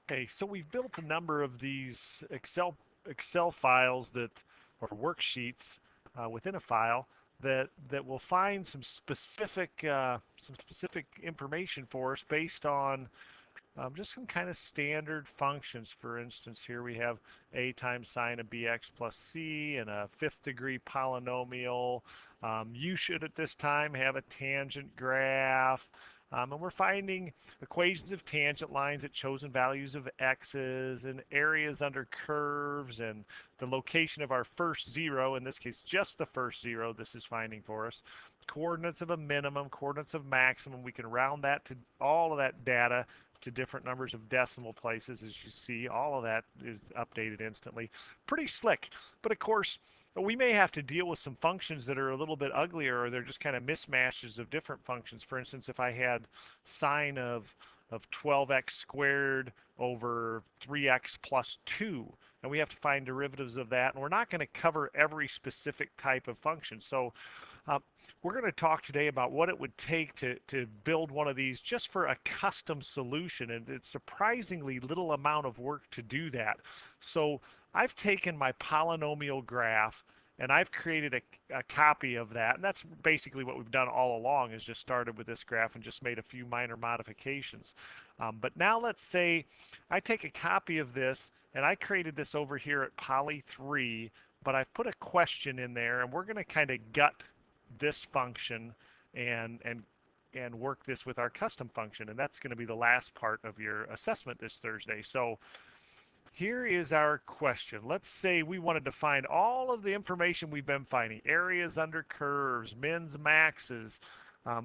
Okay, so we've built a number of these Excel files that, or worksheets within a file that will find some specific information for us based on just some kind of standard functions. For instance, here we have a times sine of bx plus c and a fifth degree polynomial. You should at this time have a tangent graph. And we're finding equations of tangent lines at chosen values of x's and areas under curves and the location of our first zero, in this case just the first zero this is finding for us. Coordinates of a minimum, coordinates of maximum. We can round that to all of that data to different numbers of decimal places. As you see, all of that is updated instantly. Pretty slick. But of course, we may have to deal with some functions that are a little bit uglier, or they're just kind of mismatches of different functions. For instance, if I had sine of 12x squared over 3x plus 2, and we have to find derivatives of that, and we're not going to cover every specific type of function. So uh, we're going to talk today about what it would take to build one of these just for a custom solution, and it's surprisingly little amount of work to do that. So I've taken my polynomial graph and I've created a copy of that, and that's basically what we've done all along, is just started with this graph and just made a few minor modifications. But now let's say I take a copy of this and I created this over here at poly 3, but I've put a question in there, and we're going to kind of gut this function and and and work this with our custom function, and that's going to be the last part of your assessment this Thursday. So here is our question. Let's say we wanted to find all of the information we've been finding: areas under curves, mins, maxes,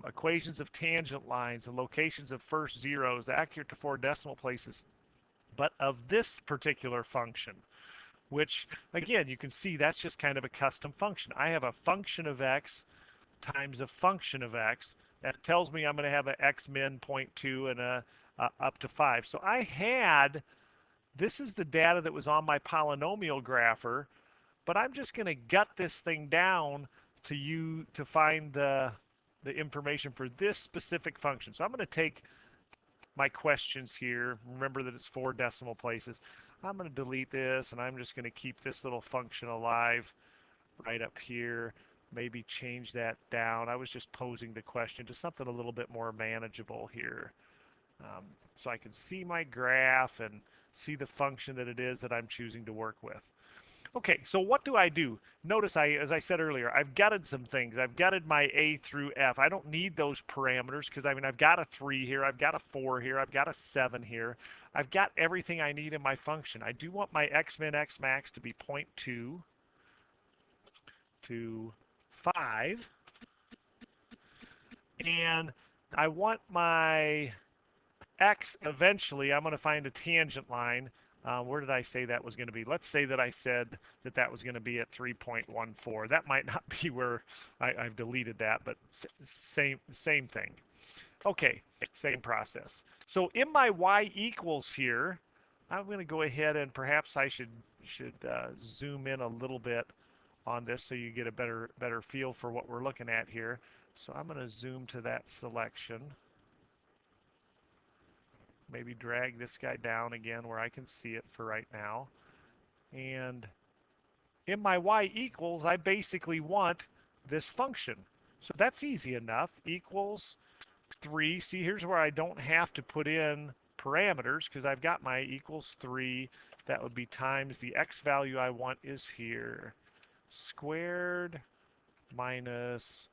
equations of tangent lines, and locations of first zeros, accurate to 4 decimal places, but of this particular function, which again, you can see that's just kind of a custom function. I have a function of x times a function of x. That tells me I'm going to have an x min 0.2 and a up to 5. So this is the data that was on my polynomial grapher, but I'm just going to gut this thing down to find the information for this specific function. So I'm going to take my questions here. Remember that it's 4 decimal places. I'm going to delete this, and I'm just going to keep this little function alive right up here. Maybe change that down. I was just posing the question to something a little bit more manageable here. So I can see my graph and see the function that it is that I'm choosing to work with. Okay, so what do I do? Notice as I said earlier, I've gutted some things. I've gutted my A through F. I don't need those parameters because I mean I've got a 3 here, I've got a 4 here, I've got a 7 here. I've got everything I need in my function. I do want my x min, x max to be 0.2 to 5, and I want my x eventually, I'm going to find a tangent line. Where did I say that was going to be? Let's say that I said that that was going to be at 3.14. That might not be where I've deleted that, but same thing. Okay, same process. So in my y equals here, I'm going to go ahead and perhaps I should zoom in a little bit on this so you get a better feel for what we're looking at here. So I'm going to zoom to that selection. Maybe drag this guy down again where I can see it for right now. And in my y equals, I basically want this function. So that's easy enough. Equals 3. See, here's where I don't have to put in parameters because I've got my equals 3. That would be times the x value I want is here. Squared minus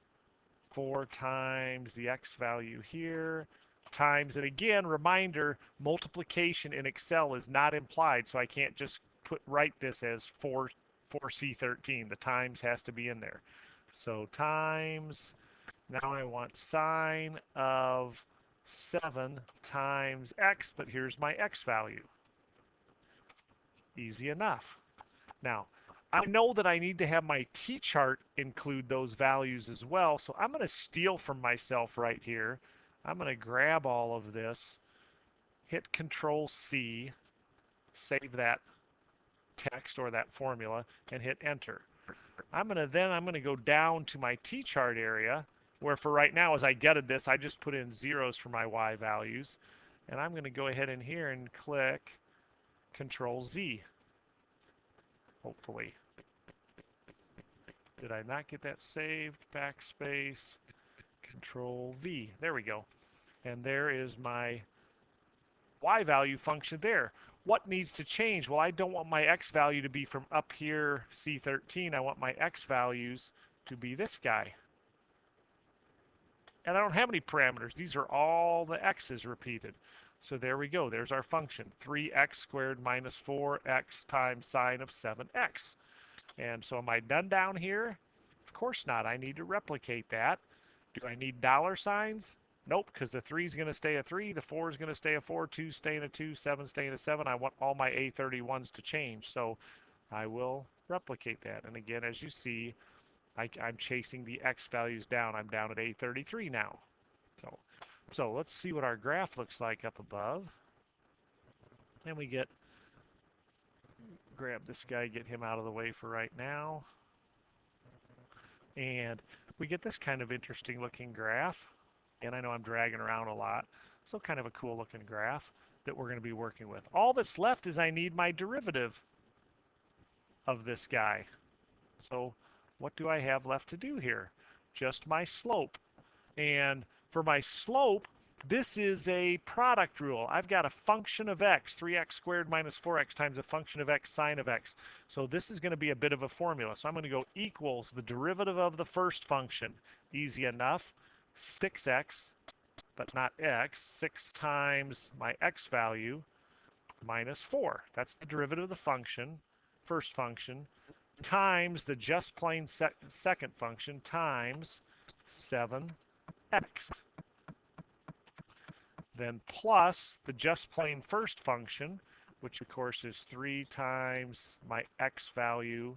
4 times the x value here times, and again, reminder, multiplication in Excel is not implied, so I can't just write this as 4C13. The times has to be in there. So times, now I want sine of 7 times x, but here's my x value. Easy enough. Now, I know that I need to have my t-chart include those values as well, so I'm going to steal from myself right here. I'm going to grab all of this, hit Control C, save that text or that formula, and hit Enter. I'm going to go down to my t-chart area, where for right now, as I gutted this, I just put in zeros for my y values. And I'm going to go ahead in here and click Control Z, hopefully. Did I not get that saved? Backspace, Control V. There we go. And there is my Y value function there. What needs to change? Well, I don't want my X value to be from up here, C13. I want my X values to be this guy. And I don't have any parameters. These are all the X's repeated. So there we go. There's our function, 3x squared minus 4x times sine of 7x. And so am I done down here? Of course not. I need to replicate that. Do I need dollar signs? Nope, because the 3 is going to stay a 3, the 4 is going to stay a 4, 2 staying a 2, 7 staying a 7. I want all my A31s to change, so I will replicate that. And again, as you see, I'm chasing the X values down. I'm down at A33 now. So let's see what our graph looks like up above. And we grab this guy, get him out of the way for right now. And we get this kind of interesting looking graph. And I know I'm dragging around a lot. So kind of a cool looking graph that we're going to be working with. All that's left is I need my derivative of this guy. So what do I have left to do here? Just my slope. And for my slope, this is a product rule. I've got a function of x, 3x squared minus 4x times a function of x sine of x. So this is going to be a bit of a formula. So I'm going to go equals the derivative of the first function. Easy enough. 6x, but not x, 6 times my x value minus 4. That's the derivative of the function, first function, times the just plain second function times 7x. Then plus the just plain first function, which of course is 3 times my x value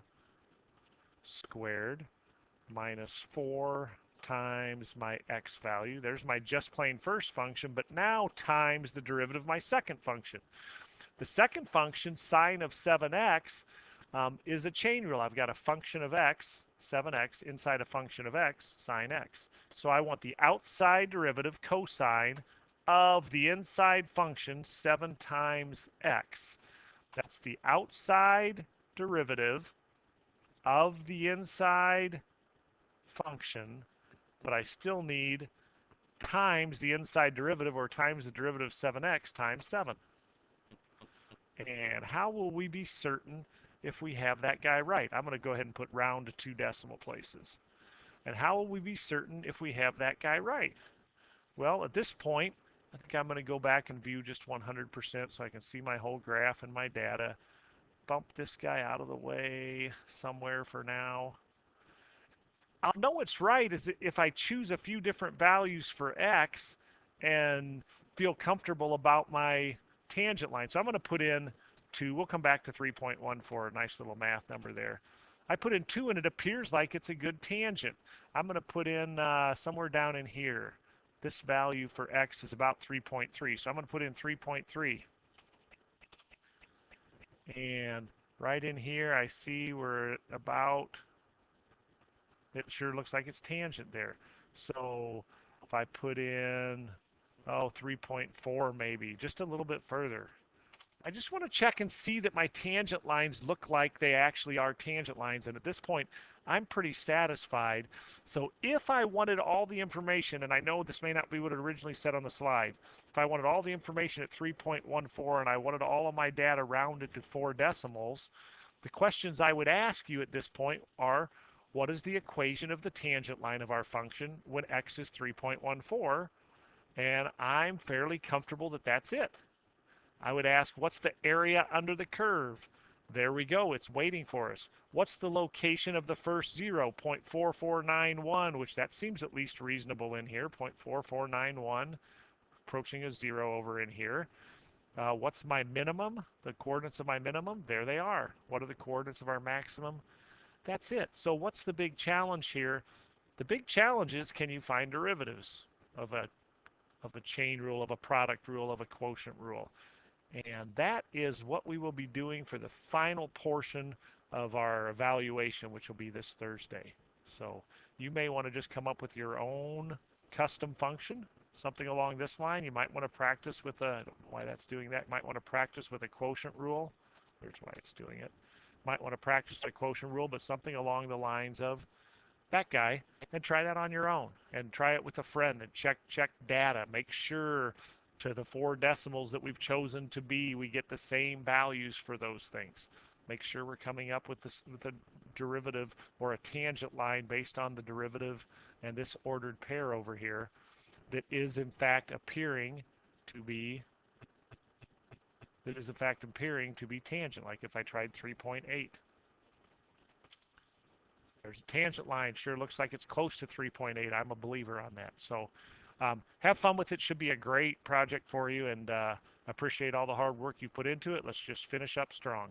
squared minus 4 times my x value. There's my just plain first function, but now times the derivative of my second function. The second function, sine of 7x, is a chain rule. I've got a function of x, 7x, inside a function of x, sine x. So I want the outside derivative, cosine, of the inside function, 7 times x. That's the outside derivative of the inside function, but I still need times the inside derivative, or times the derivative of 7x times 7. And how will we be certain if we have that guy right? I'm going to go ahead and put round to 2 decimal places. And how will we be certain if we have that guy right? Well, at this point, I think I'm going to go back and view just 100% so I can see my whole graph and my data. Bump this guy out of the way somewhere for now. I'll know it's right is if I choose a few different values for x and feel comfortable about my tangent line. So I'm going to put in 2. We'll come back to 3.14, a nice little math number there. I put in 2 and it appears like it's a good tangent. I'm going to put in somewhere down in here. This value for x is about 3.3. So I'm going to put in 3.3. And right in here I see we're about, it sure looks like it's tangent there. So if I put in, 3.4 maybe, just a little bit further. I just want to check and see that my tangent lines look like they actually are tangent lines. And at this point, I'm pretty satisfied. So if I wanted all the information, and I know this may not be what it originally said on the slide, if I wanted all the information at 3.14 and I wanted all of my data rounded to 4 decimals, the questions I would ask you at this point are, what is the equation of the tangent line of our function when x is 3.14? And I'm fairly comfortable that that's it. I would ask, what's the area under the curve? There we go, it's waiting for us. What's the location of the first 0? 0.4491, which that seems at least reasonable in here, 0.4491, approaching a 0 over in here. What's my minimum? The coordinates of my minimum? There they are. What are the coordinates of our maximum? That's it. So what's the big challenge here? The big challenge is, can you find derivatives of a chain rule, of a product rule, of a quotient rule? And that is what we will be doing for the final portion of our evaluation, which will be this Thursday. So you may want to just come up with your own custom function something along this line. You might want to practice with a, I don't know why that's doing that. You might want to practice with a quotient rule. Here's why it's doing it. Might want to practice a quotient rule, but something along the lines of that guy, and try that on your own, and try it with a friend, and check data. Make sure to the 4 decimals that we've chosen to be, we get the same values for those things. Make sure we're coming up with this with a derivative or a tangent line based on the derivative and this ordered pair over here that is in fact appearing to be tangent, like if I tried 3.8. There's a tangent line. Sure looks like it's close to 3.8. I'm a believer on that. So have fun with it. Should be a great project for you, and appreciate all the hard work you put into it. Let's just finish up strong.